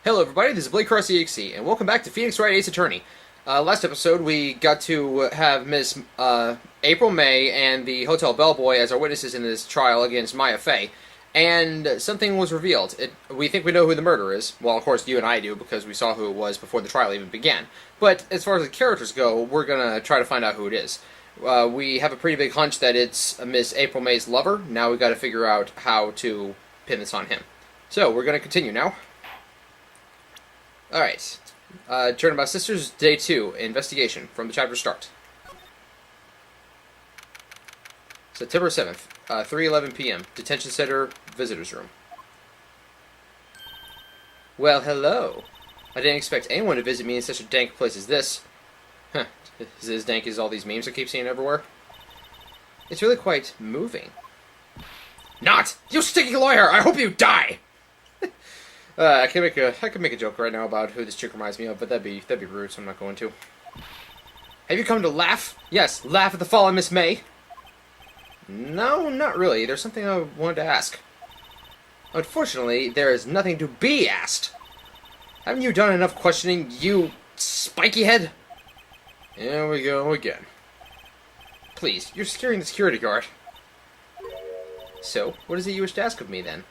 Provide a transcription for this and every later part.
Hello everybody, this is Blake Cross EXE, and welcome back to Phoenix Wright Ace Attorney. Last episode, we got to have Miss April May and the hotel bellboy as our witnesses in this trial against Maya Fey, and something was revealed. We think we know who the murderer is. Well, of course, you and I do, because we saw who it was before the trial even began. But as far as the characters go, we're going to try to find out who it is. We have a pretty big hunch that it's Miss April May's lover. Now we've got to figure out how to pin this on him. So, we're going to continue now. Alright, Turnabout Sisters, Day 2, Investigation, from the chapter start. September 7th, 3:11 p.m., Detention Center, Visitor's Room. Well, hello. I didn't expect anyone to visit me in such a dank place as this. Huh, is it as dank as all these memes I keep seeing everywhere? It's really quite moving. Not! You sticky lawyer! I hope you die! I can make a joke right now about who this chick reminds me of, but that'd be rude, so I'm not going to. Have you come to laugh? Yes, laugh at the fallen Miss May. No, not really. There's something I wanted to ask. Unfortunately, there is nothing to be asked. Haven't you done enough questioning, you spiky head? Here we go again. Please, you're scaring the security guard. So, what is it you wish to ask of me then?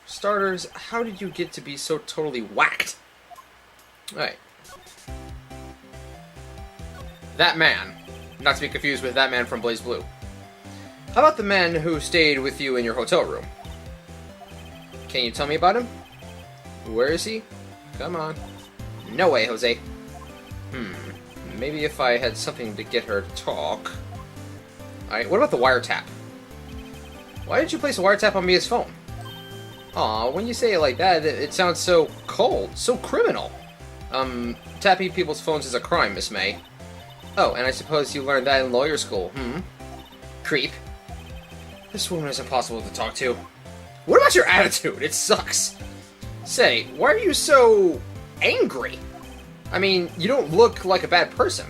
Starters, how did you get to be so totally whacked? Alright. That man. Not to be confused with that man from Blaze Blue. How about the man who stayed with you in your hotel room? Can you tell me about him? Where is he? Come on. No way, Jose. Maybe if I had something to get her to talk. Alright, what about the wiretap? Why did you place a wiretap on Mia's phone? Aw, when you say it like that, it sounds so cold, so criminal. Tapping people's phones is a crime, Miss May. Oh, and I suppose you learned that in lawyer school, Creep. This woman is impossible to talk to. What about your attitude? It sucks. Say, why are you so angry? I mean, you don't look like a bad person.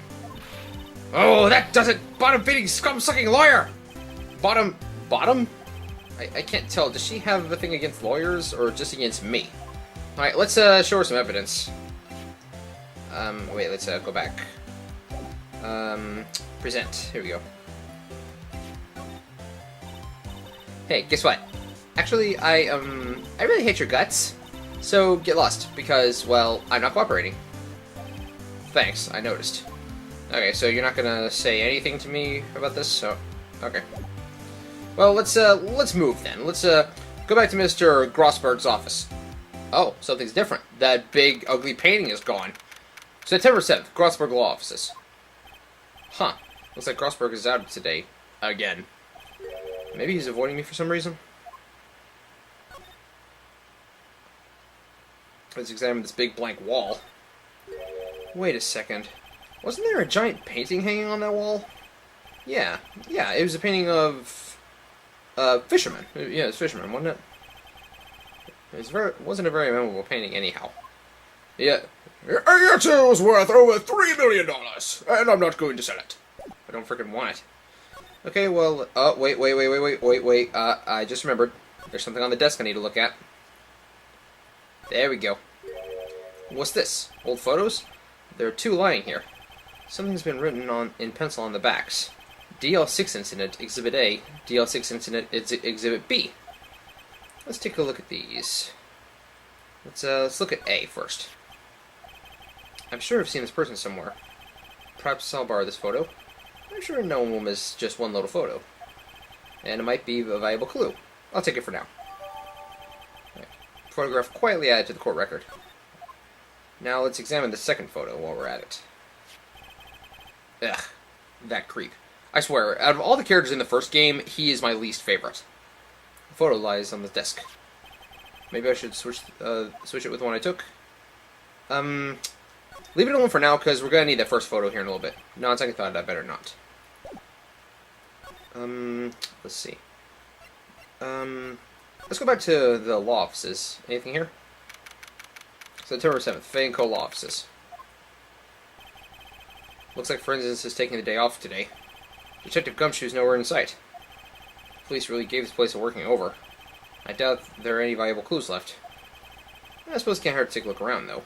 Oh, that does it! Bottom-feeding, scum-sucking lawyer! Bottom? I can't tell. Does she have a thing against lawyers, or just against me? Alright, let's show her some evidence. Wait, let's go back. Present. Here we go. Hey, guess what? Actually, I really hate your guts. So, get lost, because, well, I'm not cooperating. Thanks, I noticed. Okay, so you're not gonna say anything to me about this? So, okay. Well, let's move then. Let's go back to Mr. Grossberg's office. Oh, something's different. That big, ugly painting is gone. September 7th, Grossberg Law Offices. Huh. Looks like Grossberg is out today. Again. Maybe he's avoiding me for some reason? Let's examine this big blank wall. Wait a second. Wasn't there a giant painting hanging on that wall? Yeah, it was a painting of... Fisherman. Yeah, it's Fisherman, wasn't it? It wasn't a very memorable painting anyhow. Yeah. It was worth over $3 million, and I'm not going to sell it. I don't freaking want it. Okay, well, wait. I just remembered. There's something on the desk I need to look at. There we go. What's this? Old photos? There are two lying here. Something's been written in pencil on the backs. DL6 Incident, Exhibit A. DL6 Incident, Exhibit B. Let's take a look at these. Let's look at A first. I'm sure I've seen this person somewhere. Perhaps I'll borrow this photo. I'm sure no one will miss just one little photo. And it might be a valuable clue. I'll take it for now. Right. Photograph quietly added to the court record. Now let's examine the second photo while we're at it. Ugh, that creep. I swear, out of all the characters in the first game, he is my least favorite. The photo lies on the desk. Maybe I should switch it with the one I took. Leave it alone for now, because we're going to need that first photo here in a little bit. No, on second thought, I better not. Let's see. Let's go back to the law offices. Anything here? September 7th, Fay & Co. Law Offices. Looks like Forensics is taking the day off today. Detective Gumshoe's nowhere in sight. Police really gave this place a working over. I doubt there are any valuable clues left. I suppose it can't hurt to take a look around, though.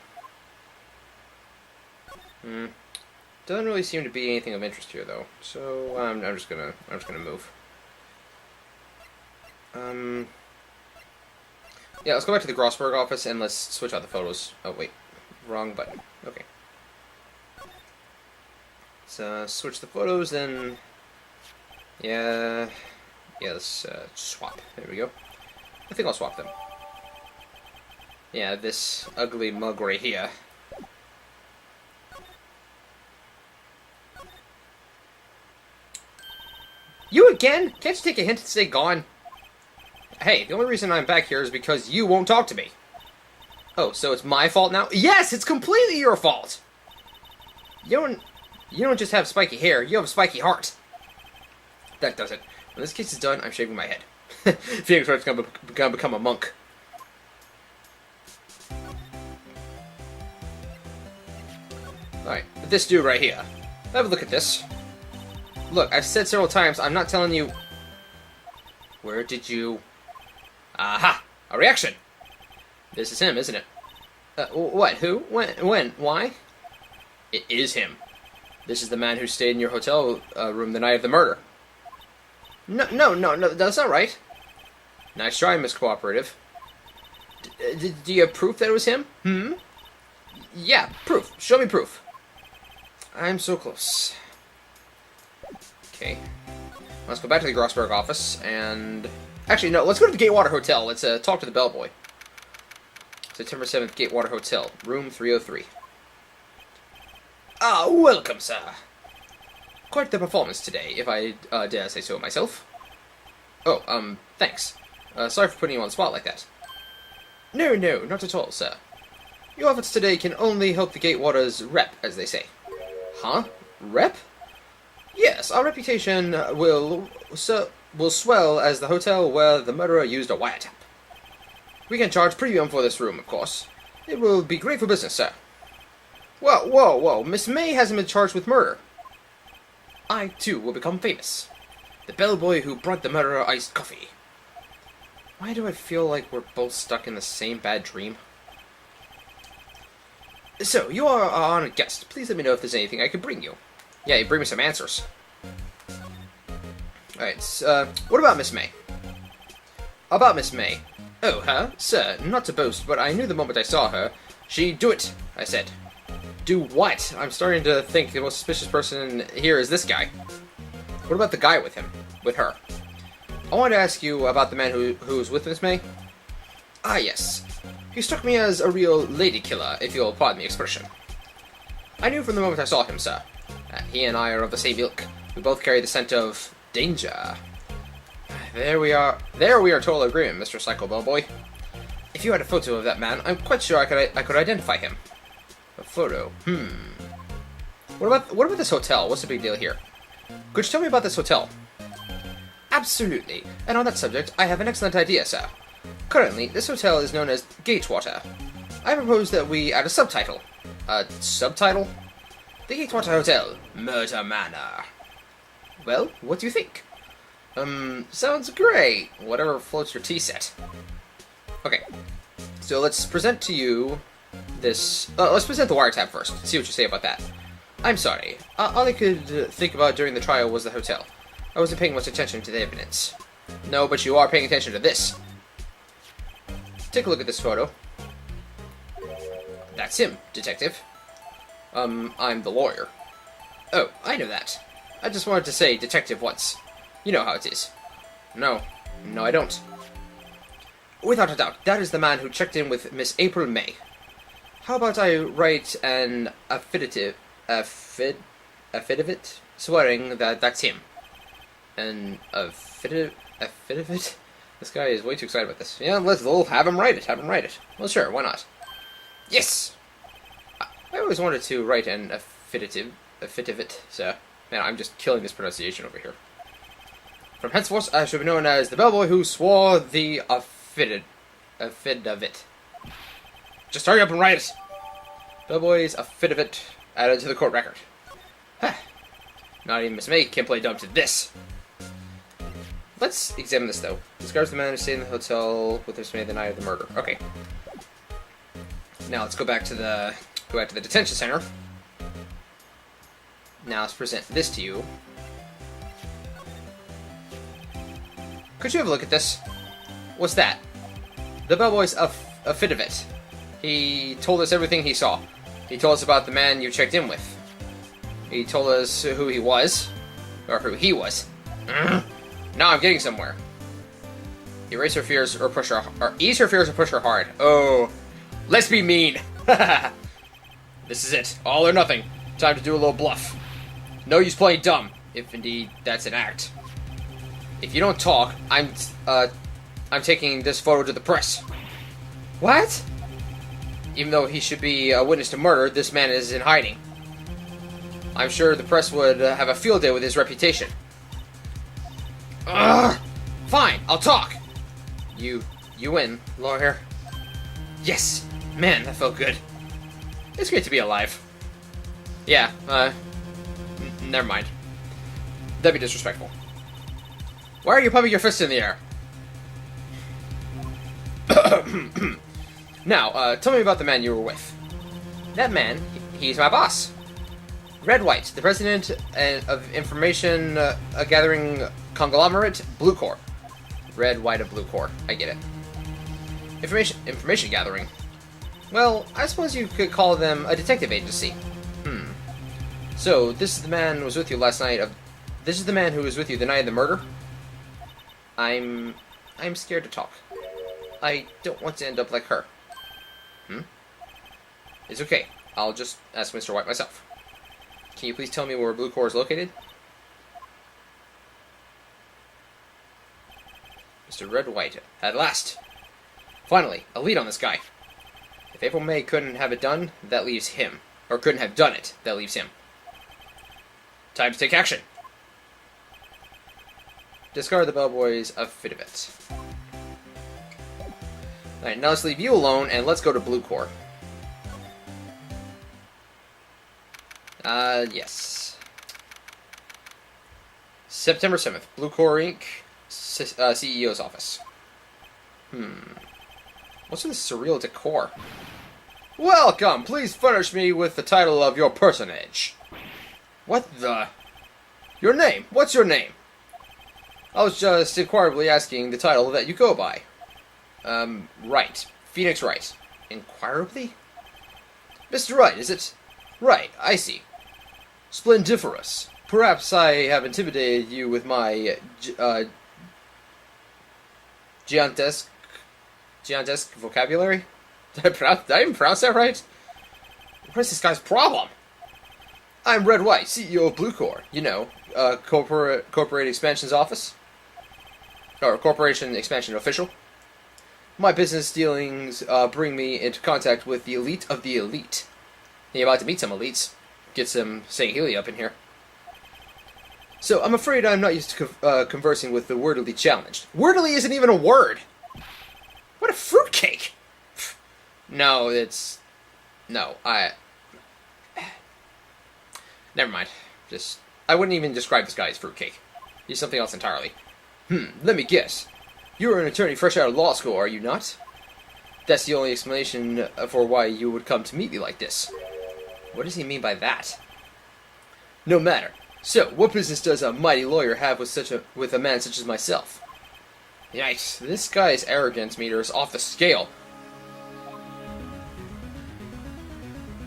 Doesn't really seem to be anything of interest here, though. So I'm just gonna move. Yeah, let's go back to the Grossberg office and let's switch out the photos. Oh wait, wrong button. Okay. Let's switch the photos, then. Yeah, let's swap. There we go. I think I'll swap them. Yeah, this ugly mug right here. You again? Can't you take a hint and stay gone? Hey, the only reason I'm back here is because you won't talk to me. Oh, so it's my fault now? Yes, it's completely your fault! You don't just have spiky hair, you have a spiky heart. That does it. When this case is done, I'm shaving my head. Phoenix Wright's gonna become a monk. Alright, this dude right here. Have a look at this. Look, I've said several times, I'm not telling you... Where did you... Aha! A reaction! This is him, isn't it? What? Who? When? Why? It is him. This is the man who stayed in your hotel room the night of the murder. No, that's not right. Nice try, Miss Cooperative. Do you have proof that it was him? Yeah, proof. Show me proof. I'm so close. Okay. Let's go back to the Grossberg office, and... Actually, no, let's go to the Gatewater Hotel. Let's talk to the bellboy. September 7th, Gatewater Hotel, room 303. Ah, welcome, sir. Quite the performance today, if I dare say so myself. Oh, thanks. Sorry for putting you on the spot like that. No, not at all, sir. Your efforts today can only help the Gatewater's rep, as they say. Huh? Rep? Yes, our reputation will swell as the hotel where the murderer used a wiretap. We can charge premium for this room, of course. It will be great for business, sir. Whoa, Miss May hasn't been charged with murder. I, too, will become famous. The bellboy who brought the murderer iced coffee. Why do I feel like we're both stuck in the same bad dream? So, you are our honored guest. Please let me know if there's anything I can bring you. Yeah, you bring me some answers. Alright, what about Miss May? About Miss May. Oh, her? Sir, not to boast, but I knew the moment I saw her. She'd do it, I said. Do what? I'm starting to think the most suspicious person here is this guy. What about the guy with him? With her? I wanted to ask you about the man who's with Miss May. Ah, yes. He struck me as a real lady killer, if you'll pardon the expression. I knew from the moment I saw him, sir. He and I are of the same ilk. We both carry the scent of danger. There we are total agreement, Mr. Psycho Bellboy. If you had a photo of that man, I'm quite sure I could identify him. A photo? What about this hotel? What's the big deal here? Could you tell me about this hotel? Absolutely. And on that subject, I have an excellent idea, sir. Currently, this hotel is known as Gatewater. I propose that we add a subtitle. A subtitle? The Gatewater Hotel, Murder Manor. Well, what do you think? Sounds great. Whatever floats your tea set. Okay. So let's present to you this... let's present the wiretap first. See what you say about that. I'm sorry. All I could think about during the trial was the hotel. I wasn't paying much attention to the evidence. No, but you are paying attention to this. Take a look at this photo. That's him, detective. I'm the lawyer. Oh, I know that. I just wanted to say detective once. You know how it is. No, I don't. Without a doubt, that is the man who checked in with Miss April May. How about I write an affidavit, swearing that that's him? An affidavit? This guy is way too excited about this. Yeah, let's have him write it. Well, sure, why not? Yes! I always wanted to write an affidavit, sir. Man, I'm just killing this pronunciation over here. From henceforth, I shall be known as the bellboy who swore the affidavit. Just hurry up and write it! Bellboy's affidavit added to the court record. Not even Miss May can play dumb to this. Let's examine this, though. Describes the man who stayed in the hotel with Miss May the night of the murder. Okay. Now let's go back to the detention center. Now let's present this to you. Could you have a look at this? What's that? The bellboy's a fit of it. He told us everything he saw. He told us about the man you checked in with. He told us who he was. Or who he was. Now I'm getting somewhere. Erase her fears or push her... Or ease her fears or push her hard. Oh. Let's be mean. This is it. All or nothing. Time to do a little bluff. No use playing dumb. If indeed that's an act. If you don't talk, I'm taking this photo to the press. What? Even though he should be a witness to murder, this man is in hiding. I'm sure the press would have a field day with his reputation. Ugh! Fine, I'll talk! You win, lawyer. Yes! Man, that felt good. It's great to be alive. Yeah, never mind. That'd be disrespectful. Why are you pumping your fist in the air? Now, tell me about the man you were with. That man, he's my boss. Wright, the president of information gathering conglomerate, Blue Corps. White of Blue Corps. I get it. Information gathering. Well, I suppose you could call them a detective agency. So, this is the man who was with you last night of... This is the man who was with you the night of the murder? I'm scared to talk. I don't want to end up like her. It's okay. I'll just ask Mr. White myself. Can you please tell me where Blue Corps is located? Mr. White, at last! Finally, a lead on this guy. If April May couldn't have it done, that leaves him. Or couldn't have done it, that leaves him. Time to take action! Discard the bellboys a fit of it. Alright, now let's leave you alone, and let's go to Blue Corps. Yes. September 7th, Blue Corps Inc., CEO's office. What's with this surreal decor? Welcome! Please furnish me with the title of your personage. What the... Your name? What's your name? I was just inquirably asking the title that you go by. Wright. Phoenix Wright. Inquirably? Mr. Wright, is it? Right, I see. Splendiferous. Perhaps I have intimidated you with my, giantesque vocabulary? Did I even pronounce that right? What's this guy's problem? I'm White, CEO of Blue Corps. You know, corporate expansion's office. Or corporation expansion official. My business dealings bring me into contact with the elite of the elite. You're about to meet some elites. Get some Sangheili up in here. So, I'm afraid I'm not used to conversing with the wordily challenged. Wordily isn't even a word! What a fruitcake! No, it's... No, Never mind. I wouldn't even describe this guy as fruitcake. He's something else entirely. Let me guess. You're an attorney fresh out of law school, are you not? That's the only explanation for why you would come to meet me like this. What does he mean by that? No matter. So, what business does a mighty lawyer have with a man such as myself? Yikes, this guy's arrogance meter is off the scale.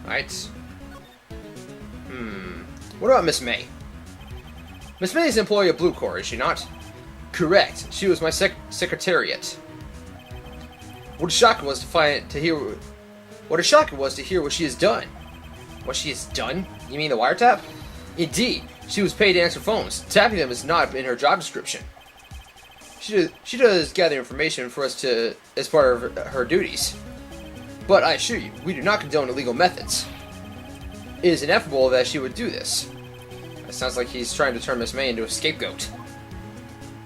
Alright. What about Miss May? Miss May is an employee of Blue Corps, is she not? Correct. She was my secretariat. What a shock it was to hear what she has done. What she has done? You mean the wiretap? Indeed. She was paid to answer phones. Tapping them is not in her job description. She does gather information for us as part of her duties. But I assure you, we do not condone illegal methods. It is ineffable that she would do this. It sounds like he's trying to turn Miss May into a scapegoat.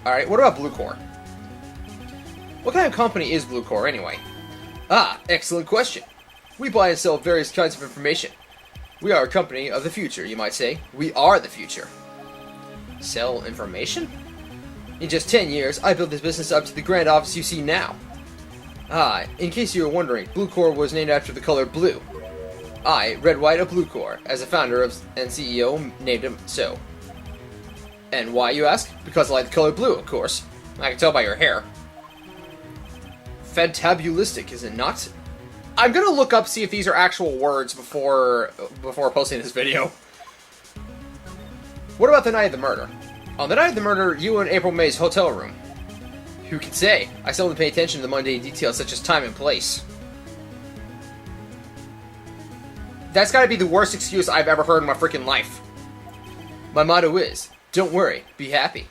Alright, what about Blue Corps? What kind of company is Blue Corps, anyway? Ah, excellent question. We buy and sell various kinds of information. We are a company of the future, you might say. We are the future. Sell information? In just 10 years, I built this business up to the grand office you see now. Ah, in case you were wondering, Blue Core was named after the color blue. I, Red, White of Blue Core, as a founder and CEO, named him so. And why, you ask? Because I like the color blue, of course. I can tell by your hair. Fantabulistic, is it not? I'm gonna look up, see if these are actual words before posting this video. What about the night of the murder? On the night of the murder, you were in April May's hotel room. Who can say? I seldom pay attention to the mundane details such as time and place. That's gotta be the worst excuse I've ever heard in my freaking life. My motto is, don't worry, be happy.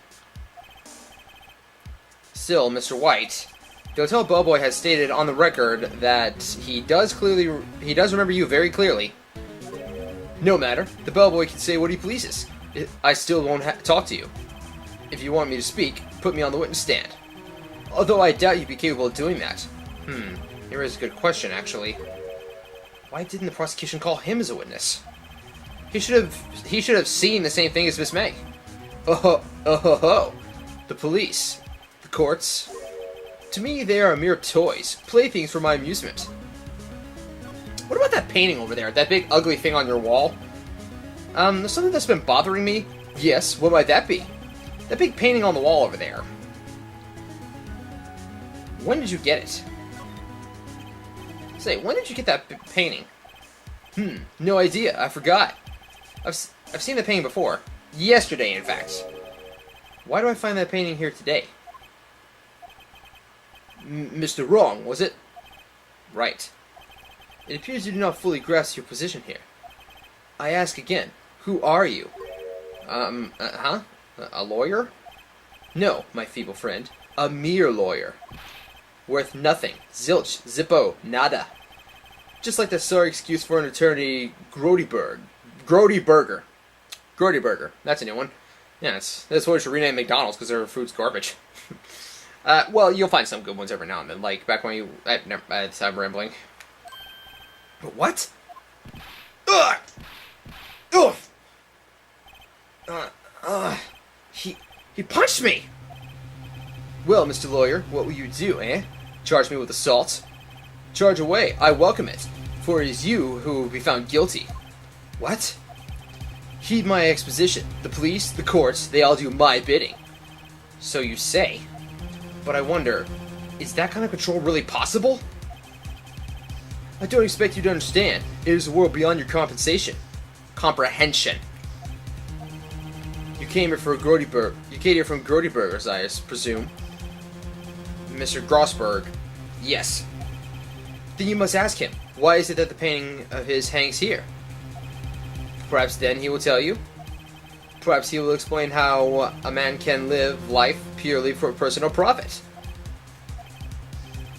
Still, Mr. White, the hotel bellboy has stated on the record that he does remember you very clearly. No matter, the bellboy can say what he pleases. I still won't talk to you. If you want me to speak, put me on the witness stand. Although I doubt you'd be capable of doing that. Here is a good question, actually. Why didn't the prosecution call him as a witness? He should have seen the same thing as Miss May. The police, the courts. To me, they are mere toys, playthings for my amusement. What about that painting over there? That big ugly thing on your wall? Something that's been bothering me? Yes, what might that be? That big painting on the wall over there. When did you get it? Say, when did you get that painting? No idea. I forgot. I've seen the painting before. Yesterday, in fact. Why do I find that painting here today? Mr. Wrong, was it? Right. It appears you do not fully grasp your position here. I ask again, who are you? A lawyer? No, my feeble friend. A mere lawyer. Worth nothing. Zilch. Zippo. Nada. Just like the sorry excuse for an attorney, Grodyberger. Grodyberger. That's a new one. Yeah, that's what we should rename McDonald's because their food's garbage. Well, you'll find some good ones every now and then. Like back when you... I'm rambling. But what? Ugh! Ugh! He punched me! Well, Mr. Lawyer, what will you do, eh? Charge me with assault? Charge away, I welcome it, for it is you who will be found guilty. What? Heed my exposition. The police, the courts, they all do my bidding. So you say. But I wonder, is that kind of control really possible? I don't expect you to understand. It is a world beyond your comprehension. You came here for Grodyberg. You came here from Grodybergers, I presume. Mr. Grossberg. Yes. Then you must ask him, why is it that the painting of his hangs here? Perhaps then he will tell you. Perhaps he will explain how a man can live life purely for personal profit.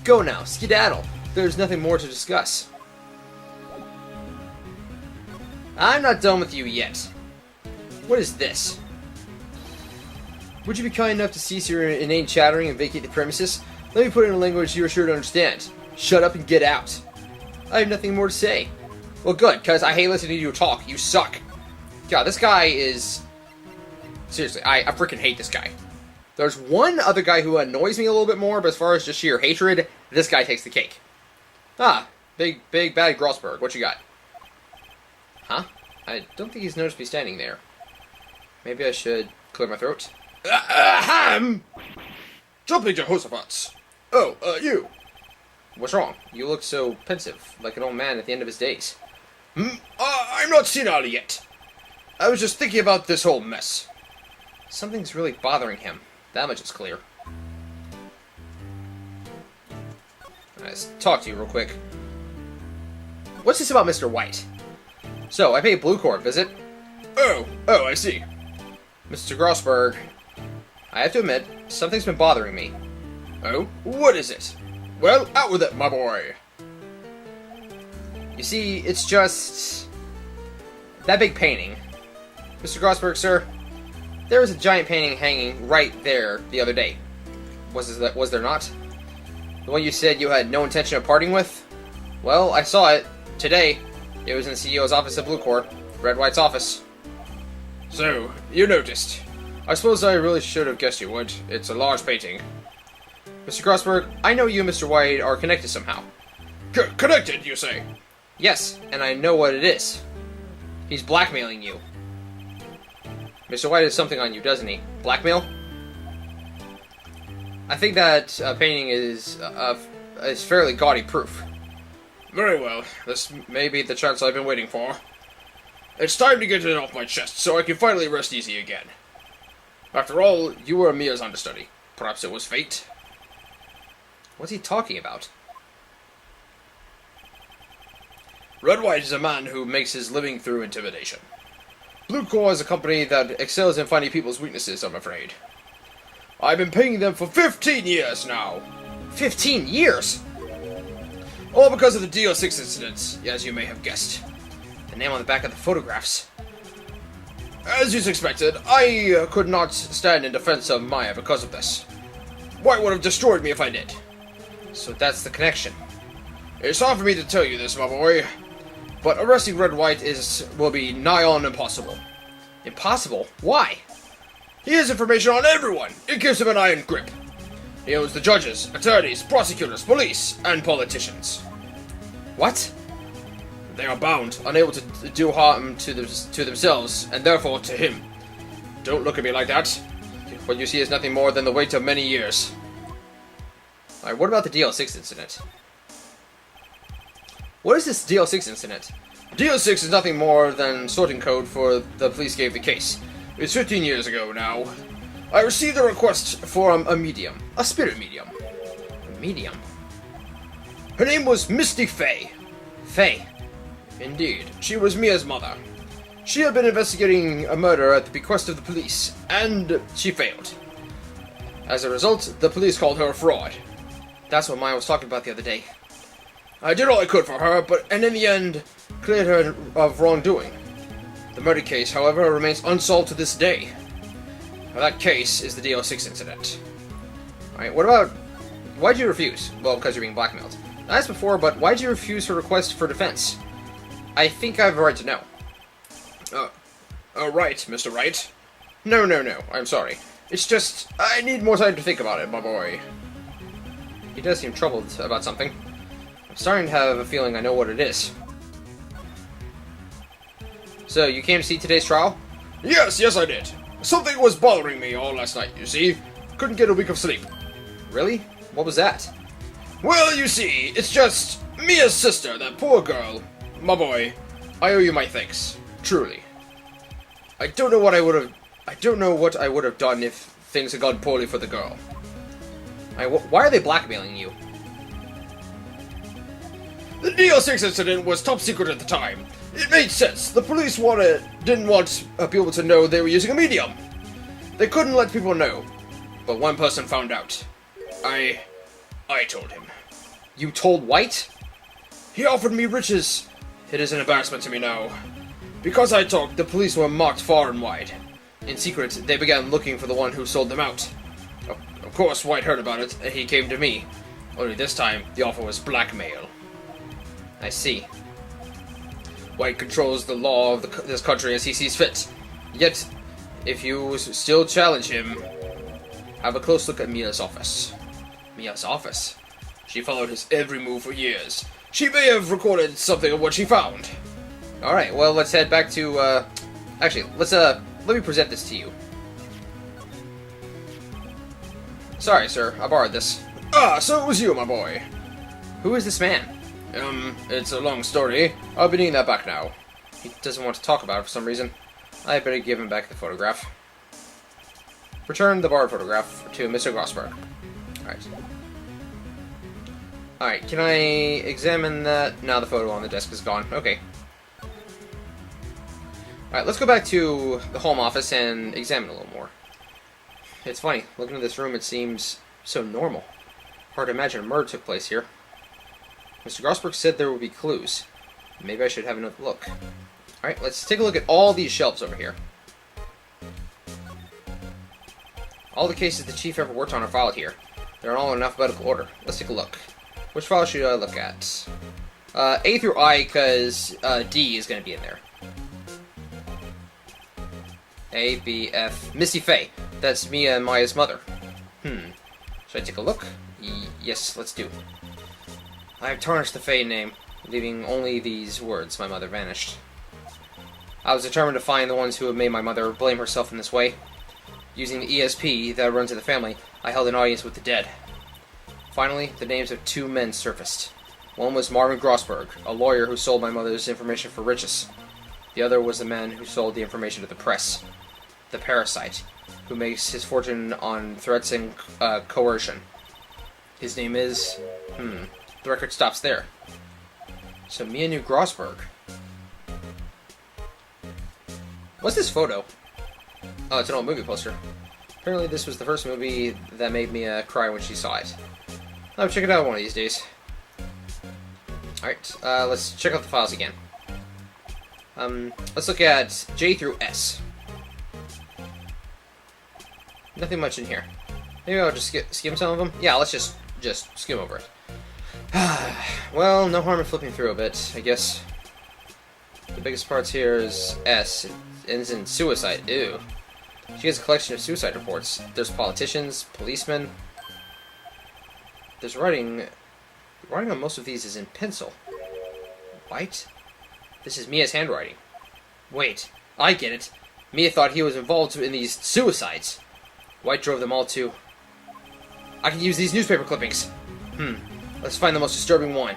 Go now, skedaddle. There's nothing more to discuss. I'm not done with you yet. What is this? Would you be kind enough to cease your inane chattering and vacate the premises? Let me put it in a language you are sure to understand. Shut up and get out. I have nothing more to say. Well, good, because I hate listening to you talk. You suck. God, this guy is... Seriously, I freaking hate this guy. There's one other guy who annoys me a little bit more, but as far as just sheer hatred, this guy takes the cake. Ah, big bad Grossberg. What you got? Huh? I don't think he's noticed me standing there. Maybe I should clear my throat. Ahem! Jumping Jehoshaphat! Oh, you! What's wrong? You look so pensive, like an old man at the end of his days. I'm not senile yet. I was just thinking about this whole mess. Something's really bothering him. That much is clear. Let's talk to you real quick. What's this about Mr. White? So, I paid Blue Core a visit. Oh, I see. Mr. Grossberg, I have to admit, something's been bothering me. Oh? What is it? Well, out with it, my boy. You see, it's just... that big painting. Mr. Grossberg, sir, there was a giant painting hanging right there the other day. Was there not? The one you said you had no intention of parting with? Well, I saw it today. It was in the CEO's office at Blue Core, Red White's office. So, you noticed. I suppose I really should have guessed you would. It's a large painting. Mr. Grossberg, I know you and Mr. White are connected somehow. Connected, you say? Yes, and I know what it is. He's blackmailing you. Mr. White has something on you, doesn't he? Blackmail? I think that painting is fairly gaudy proof. Very well. This may be the chance I've been waiting for. It's time to get it off my chest, so I can finally rest easy again. After all, you were Mia's understudy. Perhaps it was fate? What's he talking about? Red White is a man who makes his living through intimidation. Blue Core is a company that excels in finding people's weaknesses, I'm afraid. I've been paying them for 15 years now. 15 years? All because of the DO6 incidents, as you may have guessed. The name on the back of the photographs. As you expected, I could not stand in defense of Maya because of this. White would have destroyed me if I did. So that's the connection. It's hard for me to tell you this, my boy, but arresting Red White will be nigh on impossible. Impossible? Why? He has information on everyone. It gives him an iron grip. He owns the judges, attorneys, prosecutors, police, and politicians. What? They are bound, unable to do harm to themselves, and therefore to him. Don't look at me like that. What you see is nothing more than the weight of many years. Alright, what about the DL6 incident? What is this DL6 incident? DL6 is nothing more than sorting code for the police gave the case. It's 15 years ago now. I received a request for a medium. A spirit medium. A medium? Her name was Misty Fay. Fay? Indeed. She was Mia's mother. She had been investigating a murder at the bequest of the police, and she failed. As a result, the police called her a fraud. That's what Maya was talking about the other day. I did all I could for her, and in the end, cleared her of wrongdoing. The murder case, however, remains unsolved to this day. Now, that case is the DO6 incident. Alright, what about... Why'd you refuse? Well, because you're being blackmailed. I asked before, but why'd you refuse her request for defense? I think I have a right to know. Right, Mr. Wright. No, I'm sorry. It's just, I need more time to think about it, my boy. He does seem troubled about something. I'm starting to have a feeling I know what it is. So, you came to see today's trial? Yes, I did. Something was bothering me all last night, you see. Couldn't get a week of sleep. Really? What was that? Well, you see, it's just Mia's sister, that poor girl. My boy, I owe you my thanks. Truly. I don't know what I would have done if things had gone poorly for the girl. Why are they blackmailing you? The DO6 incident was top secret at the time. It made sense. The police didn't want people to know they were using a medium. They couldn't let people know. But one person found out. I told him. You told White? He offered me riches. It is an embarrassment to me now. Because I talked, the police were mocked far and wide. In secret, they began looking for the one who sold them out. Of course, White heard about it, and he came to me. Only this time, the offer was blackmail. I see. White controls the law of this country as he sees fit. Yet, if you still challenge him, have a close look at Mia's office. Mia's office? She followed his every move for years. She may have recorded something of what she found. Alright, well, let's head back to, Actually, let me present this to you. Sorry, sir, I borrowed this. Ah, so it was you, my boy. Who is this man? It's a long story. I'll be needing that back now. He doesn't want to talk about it for some reason. I better give him back the photograph. Return the borrowed photograph to Mr. Grossberg. Alright. Alright, can I examine that? Now the photo on the desk is gone. Okay. Alright, let's go back to the home office and examine a little more. It's funny, looking at this room, it seems so normal. Hard to imagine a murder took place here. Mr. Grossberg said there would be clues. Maybe I should have another look. Alright, let's take a look at all these shelves over here. All the cases the chief ever worked on are filed here. They're all in alphabetical order. Let's take a look. Which file should I look at? A through I, because D is going to be in there. A, B, F... Misty Fay. That's Mia and Maya's mother. Should I take a look? Yes, let's do. I have tarnished the Fey name, leaving only these words. My mother vanished. I was determined to find the ones who had made my mother blame herself in this way. Using the ESP that runs in the family, I held an audience with the dead. Finally, the names of 2 men surfaced. One was Marvin Grossberg, a lawyer who sold my mother's information for riches. The other was the man who sold the information to the press. The parasite, who makes his fortune on threats and coercion. His name is... The record stops there. So Mia knew Grossberg. What's this photo? Oh, it's an old movie poster. Apparently this was the first movie that made Mia cry when she saw it. I'll check it out one of these days. Alright, let's check out the files again. Let's look at J through S. Nothing much in here. Maybe I'll just skim some of them? Yeah, let's just skim over it. Well, no harm in flipping through a bit, I guess. The biggest parts here is S. It ends in suicide. Ew. She has a collection of suicide reports. There's politicians, policemen. There's writing. Writing on most of these is in pencil. What? This is Mia's handwriting. Wait, I get it. Mia thought he was involved in these suicides. White drove them all to... I can use these newspaper clippings. Let's find the most disturbing one.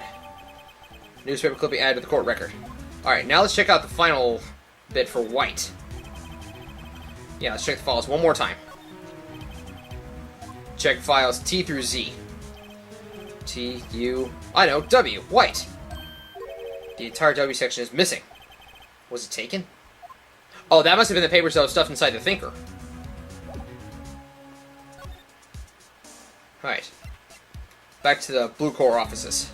Newspaper clipping added to the court record. Alright, now let's check out the final bit for White. Yeah, let's check the files one more time. Check files T through Z. T, U... I know, W. White. The entire W section is missing. Was it taken? Oh, that must have been the papers that was stuffed inside the thinker. Alright. Back to the Blue Corps offices.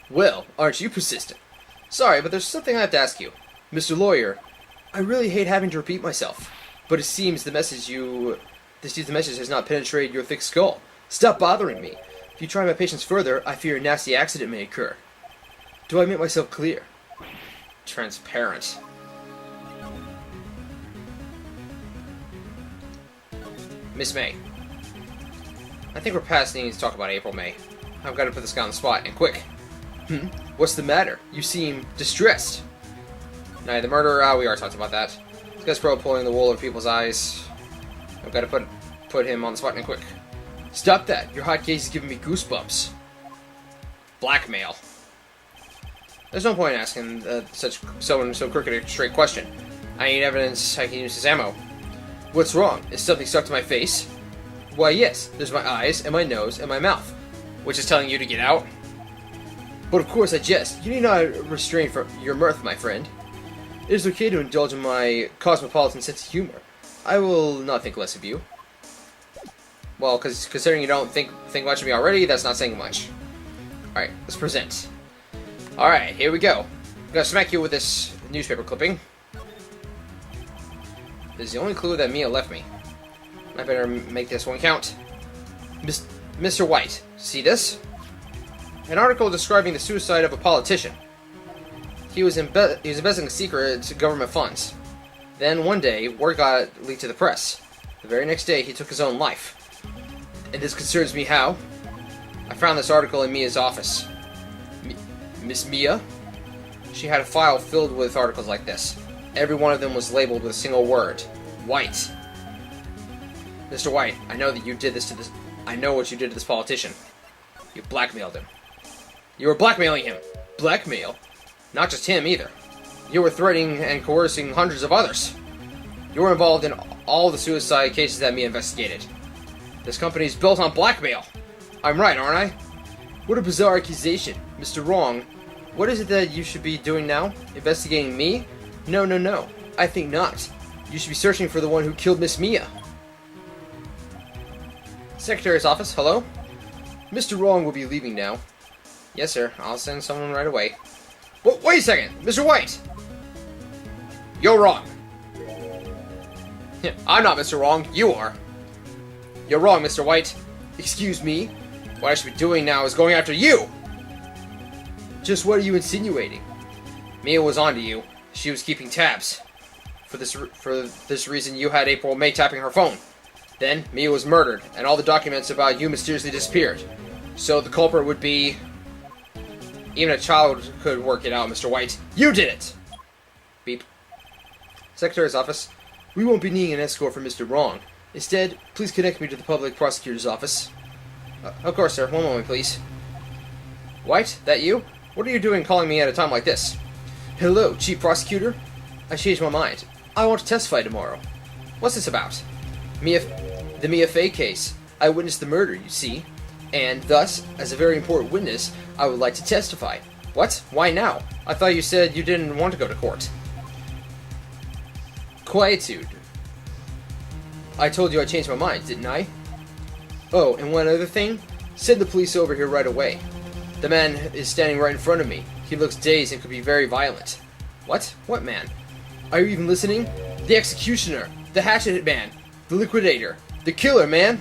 Well, aren't you persistent? Sorry, but there's something I have to ask you. Mr. Lawyer, I really hate having to repeat myself, but it seems the message has not penetrated your thick skull. Stop bothering me. If you try my patience further, I fear a nasty accident may occur. Do I make myself clear? Transparent. Miss May. I think we're past needing to talk about April May. I've got to put this guy on the spot, and quick. What's the matter? You seem distressed. Nah, the murderer, we already talked about that. This guy's probably pulling the wool over people's eyes. I've got to put him on the spot, and quick. Stop that! Your hot case is giving me goosebumps. Blackmail. There's no point in asking someone so crooked a straight question. I need evidence I can use as ammo. What's wrong? Is something stuck to my face? Why, yes. There's my eyes, and my nose, and my mouth. Which is telling you to get out? But of course I jest. You need not restrain from your mirth, my friend. It is okay to indulge in my cosmopolitan sense of humor. I will not think less of you. Well, because considering you don't think much of me already, that's not saying much. Alright, let's present. Alright, here we go. I'm gonna smack you with this newspaper clipping. This is the only clue that Mia left me. I better make this one count. Mr. White, see this? An article describing the suicide of a politician. He was investing secret government funds. Then one day, word got leaked to the press. The very next day, he took his own life. And this concerns me how? I found this article in Mia's office. Miss Mia? She had a file filled with articles like this. Every one of them was labeled with a single word. White. Mr. White, I know that you did this to this... I know what you did to this politician. You blackmailed him. You were blackmailing him. Blackmail? Not just him, either. You were threatening and coercing hundreds of others. You were involved in all the suicide cases that Mia investigated. This company's built on blackmail. I'm right, aren't I? What a bizarre accusation. Mr. Wrong, what is it that you should be doing now? Investigating me? No, no, no. I think not. You should be searching for the one who killed Miss Mia. Secretary's office, hello? Mr. Wrong will be leaving now. Yes, sir. I'll send someone right away. Wait a second! Mr. White! You're wrong. I'm not Mr. Wrong. You are. You're wrong, Mr. White. Excuse me? What I should be doing now is going after you! Just what are you insinuating? Mia was onto you. She was keeping tabs. For this reason, you had April May tapping her phone. Then, Mia was murdered, and all the documents about you mysteriously disappeared. So the culprit would be... Even a child could work it out, Mr. White. You did it! Beep. Secretary's office. We won't be needing an escort for Mr. Wrong. Instead, please connect me to the public prosecutor's office. Of course, sir. One moment, please. White, that you? What are you doing calling me at a time like this? Hello, Chief Prosecutor. I changed my mind. I want to testify tomorrow. What's this about? The Mia Fey case. I witnessed the murder, you see. And thus, as a very important witness, I would like to testify. What? Why now? I thought you said you didn't want to go to court. Quietude. I told you I changed my mind, didn't I? Oh, and one other thing. Send the police over here right away. The man is standing right in front of me. He looks dazed and could be very violent. What? What man? Are you even listening? The executioner. The hatchet man. The liquidator. The killer, man.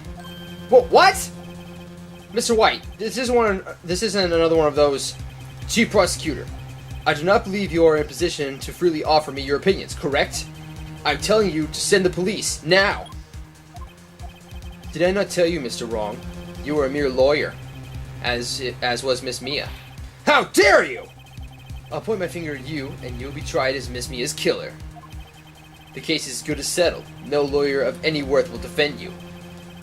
What? Mr. White, this isn't another one of those. Chief Prosecutor, I do not believe you are in a position to freely offer me your opinions, correct? I'm telling you to send the police, now! Did I not tell you, Mr. Wrong? You were a mere lawyer, as was Miss Mia. How dare you! I'll point my finger at you, and you'll be tried as Miss Mia's killer. The case is as good as settled. No lawyer of any worth will defend you.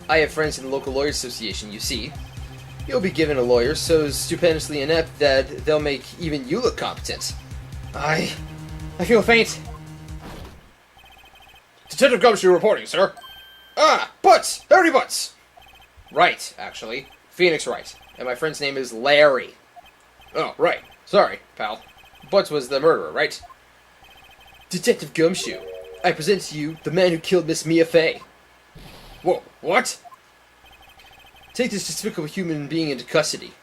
I have friends in the local lawyers association, you see. You'll be given a lawyer so stupendously inept that they'll make even you look competent. I feel faint. Detective Gumshoe reporting, sir. Butts! Dirty Butts! Right, actually. Phoenix Wright. And my friend's name is Larry. Oh, right. Sorry, pal. Butts was the murderer, right? Detective Gumshoe, I present to you the man who killed Miss Mia Fey. Whoa, what? Take this despicable human being into custody.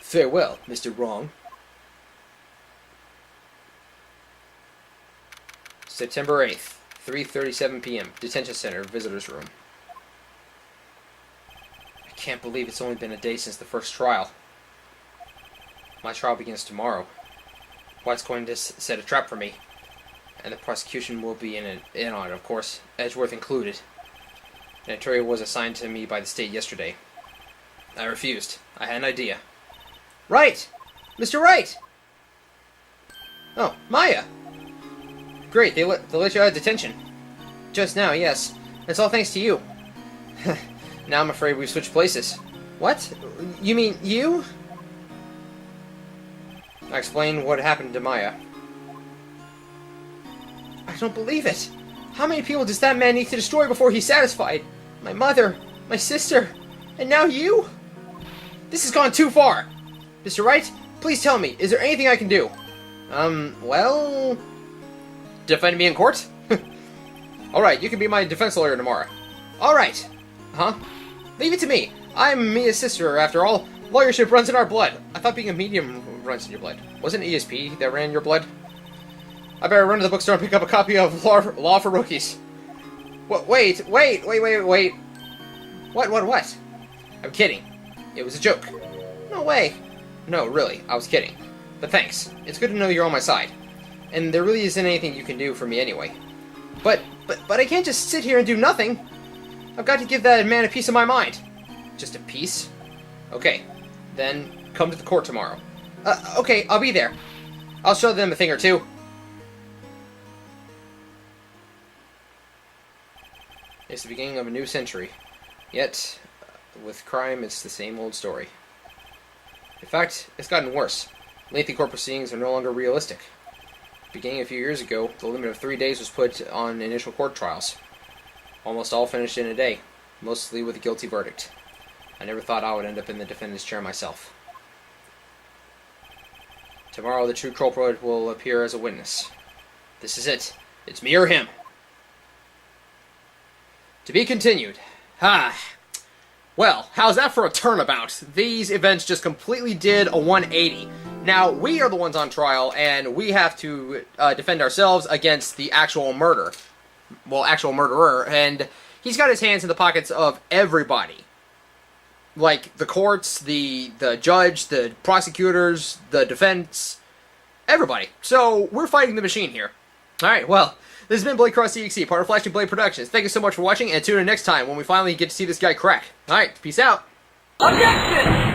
Farewell, Mr. Wrong. September 8th, 3:37 p.m. Detention Center, Visitor's Room. I can't believe it's only been a day since the first trial. My trial begins tomorrow. White's going to set a trap for me. And the prosecution will be in on it, of course, Edgeworth included. An attorney was assigned to me by the state yesterday. I refused. I had an idea. Wright! Mr. Wright! Oh, Maya! Great, they let you out of detention. Just now, yes. It's all thanks to you. Now I'm afraid we've switched places. What? You mean you? I explained what happened to Maya. I don't believe it. How many people does that man need to destroy before he's satisfied? My mother, my sister, and now you? This has gone too far. Mr. Wright, please tell me, is there anything I can do? Well... Defend me in court? Alright, you can be my defense lawyer tomorrow. Alright. Huh? Leave it to me. I'm Mia's sister, after all. Lawyership runs in our blood. I thought being a medium runs in your blood. Wasn't it ESP that ran your blood? I better run to the bookstore and pick up a copy of Law for Rookies. Wait. What? I'm kidding. It was a joke. No way. No, really, I was kidding. But thanks. It's good to know you're on my side. And there really isn't anything you can do for me anyway. But I can't just sit here and do nothing. I've got to give that man a piece of my mind. Just a piece? Okay. Then come to the court tomorrow. Okay, I'll be there. I'll show them a thing or two. It's the beginning of a new century. Yet, with crime, it's the same old story. In fact, it's gotten worse. Lengthy court proceedings are no longer realistic. Beginning a few years ago, the limit of 3 days was put on initial court trials. Almost all finished in a day, mostly with a guilty verdict. I never thought I would end up in the defendant's chair myself. Tomorrow, the true culprit will appear as a witness. This is it. It's me or him. To be continued. Well, how's that for a turnabout? These events just completely did a 180. Now, we are the ones on trial, and we have to defend ourselves against the actual murderer, and he's got his hands in the pockets of everybody. Like, the courts, the judge, the prosecutors, the defense, everybody. So, we're fighting the machine here. Alright, well, This has been Blade Cross EXE, part of Flashing Blade Productions. Thank you so much for watching, and tune in next time when we finally get to see this guy crack. Alright, peace out. Objection!